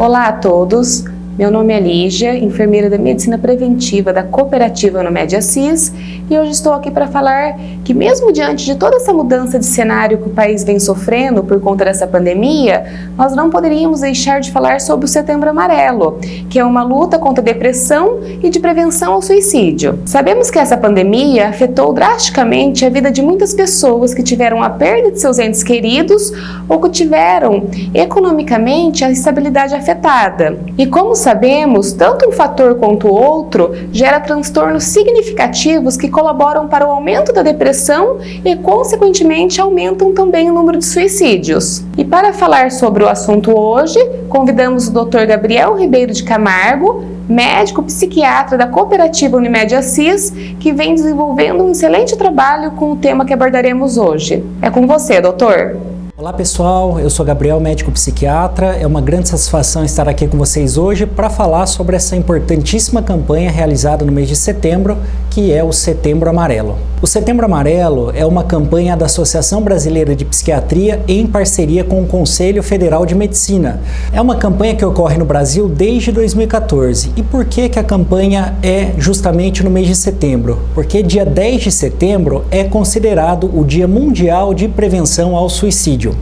Olá a todos, meu nome é Lígia, enfermeira da Medicina Preventiva da Cooperativa Unimed Assis, e hoje estou aqui para falar que mesmo diante de toda essa mudança de cenário que o país vem sofrendo por conta dessa pandemia, nós não poderíamos deixar de falar sobre o Setembro Amarelo, que é uma luta contra a depressão e de prevenção ao suicídio. Sabemos que essa pandemia afetou drasticamente a vida de muitas pessoas que tiveram a perda de seus entes queridos ou que tiveram economicamente a estabilidade afetada. E como sabemos, tanto um fator quanto o outro gera transtornos significativos que colaboram para o aumento da depressão e, consequentemente, aumentam também o número de suicídios. E para falar sobre o assunto hoje, convidamos o Dr. Gabriel Ribeiro de Camargo, médico psiquiatra da Cooperativa Unimed Assis, que vem desenvolvendo um excelente trabalho com o tema que abordaremos hoje. É com você, doutor. Olá pessoal, eu sou Gabriel, médico psiquiatra. É uma grande satisfação estar aqui com vocês hoje para falar sobre essa importantíssima campanha realizada no mês de setembro, que é o Setembro Amarelo. O Setembro Amarelo é uma campanha da Associação Brasileira de Psiquiatria em parceria com o Conselho Federal de Medicina. É uma campanha que ocorre no Brasil desde 2014. E por que a campanha é justamente no mês de setembro? Porque dia 10 de setembro é considerado o Dia Mundial de Prevenção ao Suicídio.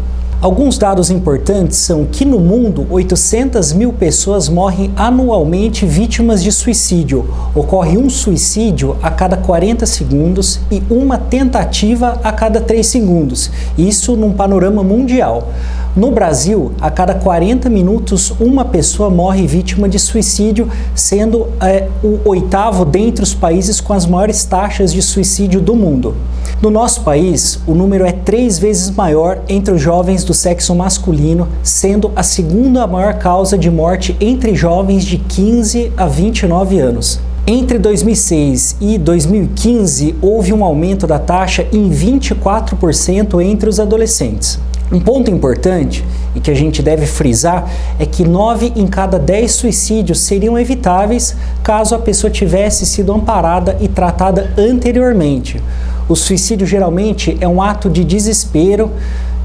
Alguns dados importantes são que no mundo 800 mil pessoas morrem anualmente vítimas de suicídio. Ocorre um suicídio a cada 40 segundos e uma tentativa a cada 3 segundos. Isso num panorama mundial. No Brasil, a cada 40 minutos, uma pessoa morre vítima de suicídio, sendo o 8º dentre os países com as maiores taxas de suicídio do mundo. No nosso país, o número é 3 vezes maior entre os jovens do sexo masculino, sendo a segunda maior causa de morte entre jovens de 15 a 29 anos. Entre 2006 e 2015, houve um aumento da taxa em 24% entre os adolescentes. Um ponto importante e que a gente deve frisar é que 9 em cada 10 suicídios seriam evitáveis caso a pessoa tivesse sido amparada e tratada anteriormente. O suicídio geralmente é um ato de desespero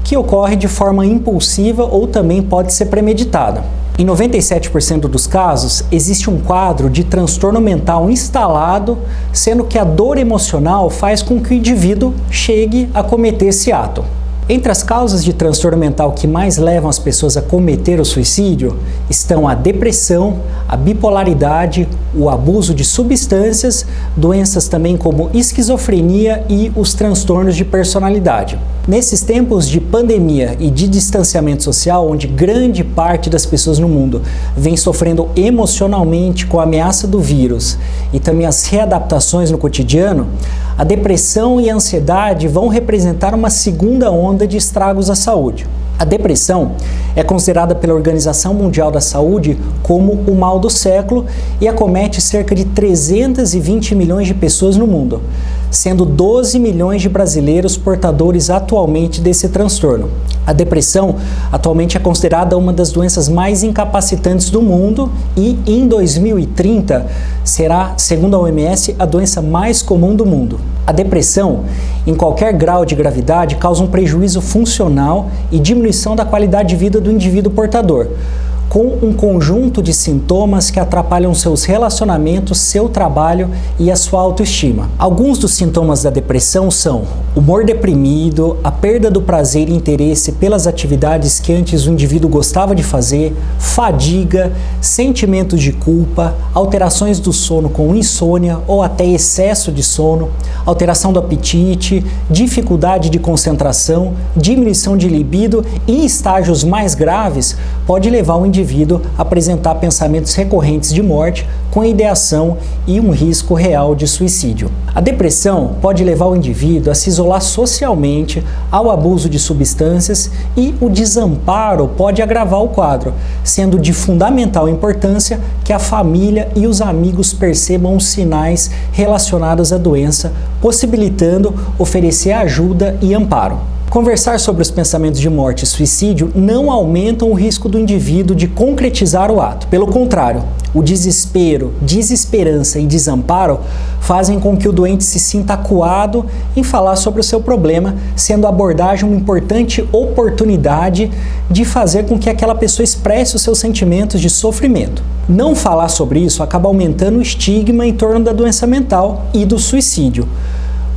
que ocorre de forma impulsiva ou também pode ser premeditada. Em 97% dos casos, existe um quadro de transtorno mental instalado, sendo que a dor emocional faz com que o indivíduo chegue a cometer esse ato. Entre as causas de transtorno mental que mais levam as pessoas a cometer o suicídio estão a depressão, a bipolaridade, o abuso de substâncias, doenças também como esquizofrenia e os transtornos de personalidade. Nesses tempos de pandemia e de distanciamento social, onde grande parte das pessoas no mundo vem sofrendo emocionalmente com a ameaça do vírus e também as readaptações no cotidiano, a depressão e a ansiedade vão representar uma segunda onda de estragos à saúde. A depressão é considerada pela Organização Mundial da Saúde como o mal do século e acomete cerca de 320 milhões de pessoas no mundo, sendo 12 milhões de brasileiros portadores atualmente desse transtorno. A depressão atualmente é considerada uma das doenças mais incapacitantes do mundo e em 2030 será, segundo a OMS, a doença mais comum do mundo. A depressão, em qualquer grau de gravidade, causa um prejuízo funcional e diminuição da qualidade de vida do indivíduo portador, com um conjunto de sintomas que atrapalham seus relacionamentos, seu trabalho e a sua autoestima. Alguns dos sintomas da depressão são humor deprimido, a perda do prazer e interesse pelas atividades que antes o indivíduo gostava de fazer, fadiga, sentimentos de culpa, alterações do sono com insônia ou até excesso de sono, alteração do apetite, dificuldade de concentração, diminuição de libido e, em estágios mais graves, pode levar o indivíduo a apresentar pensamentos recorrentes de morte com ideação e um risco real de suicídio. A depressão pode levar o indivíduo a se isolar socialmente, ao abuso de substâncias e o desamparo pode agravar o quadro, sendo de fundamental importância que a família e os amigos percebam os sinais relacionados à doença, possibilitando oferecer ajuda e amparo. Conversar sobre os pensamentos de morte e suicídio não aumentam o risco do indivíduo de concretizar o ato. Pelo contrário, o desespero, desesperança e desamparo fazem com que o doente se sinta acuado em falar sobre o seu problema, sendo a abordagem uma importante oportunidade de fazer com que aquela pessoa expresse os seus sentimentos de sofrimento. Não falar sobre isso acaba aumentando o estigma em torno da doença mental e do suicídio.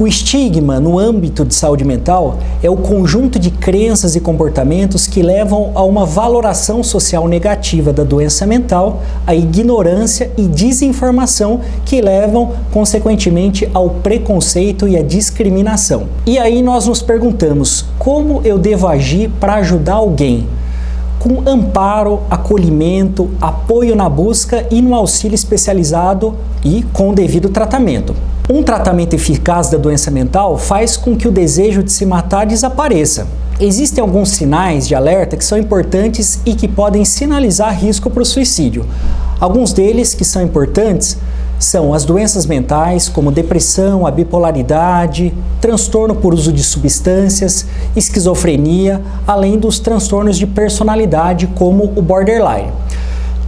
O estigma no âmbito de saúde mental é o conjunto de crenças e comportamentos que levam a uma valoração social negativa da doença mental, a ignorância e desinformação que levam, consequentemente, ao preconceito e à discriminação. E aí nós nos perguntamos, como eu devo agir para ajudar alguém? Com amparo, acolhimento, apoio na busca e no auxílio especializado e com o devido tratamento. Um tratamento eficaz da doença mental faz com que o desejo de se matar desapareça. Existem alguns sinais de alerta que são importantes e que podem sinalizar risco para o suicídio. Alguns deles que são importantes são as doenças mentais, como depressão, a bipolaridade, transtorno por uso de substâncias, esquizofrenia, além dos transtornos de personalidade, como o borderline.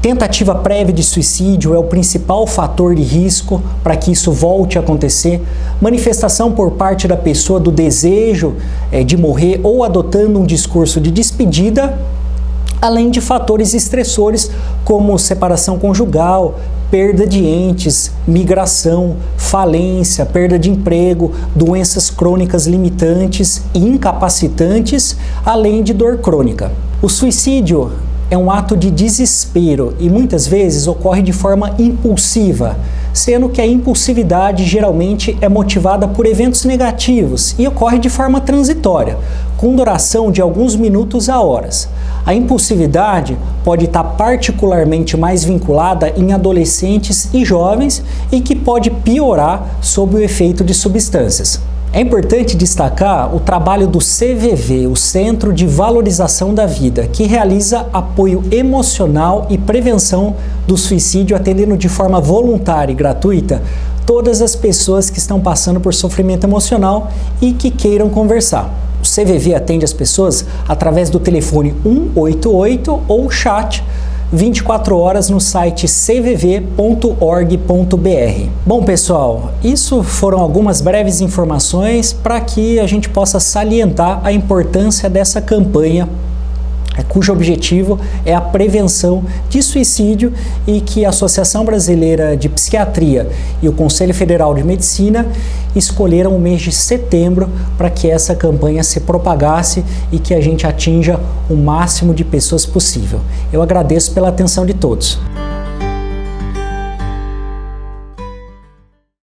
Tentativa prévia de suicídio é o principal fator de risco para que isso volte a acontecer. Manifestação por parte da pessoa do desejo de morrer ou adotando um discurso de despedida, além de fatores estressores como separação conjugal, perda de entes, migração, falência, perda de emprego, doenças crônicas limitantes e incapacitantes, além de dor crônica. O suicídio é um ato de desespero e muitas vezes ocorre de forma impulsiva, sendo que a impulsividade geralmente é motivada por eventos negativos e ocorre de forma transitória, com duração de alguns minutos a horas. A impulsividade pode estar particularmente mais vinculada em adolescentes e jovens e que pode piorar sob o efeito de substâncias. É importante destacar o trabalho do CVV, o Centro de Valorização da Vida, que realiza apoio emocional e prevenção do suicídio, atendendo de forma voluntária e gratuita todas as pessoas que estão passando por sofrimento emocional e que queiram conversar. O CVV atende as pessoas através do telefone 188 ou chat 24 horas no site cvv.org.br. Bom, pessoal, isso foram algumas breves informações para que a gente possa salientar a importância dessa campanha, cujo objetivo é a prevenção de suicídio e que a Associação Brasileira de Psiquiatria e o Conselho Federal de Medicina escolheram o mês de setembro para que essa campanha se propagasse e que a gente atinja o máximo de pessoas possível. Eu agradeço pela atenção de todos.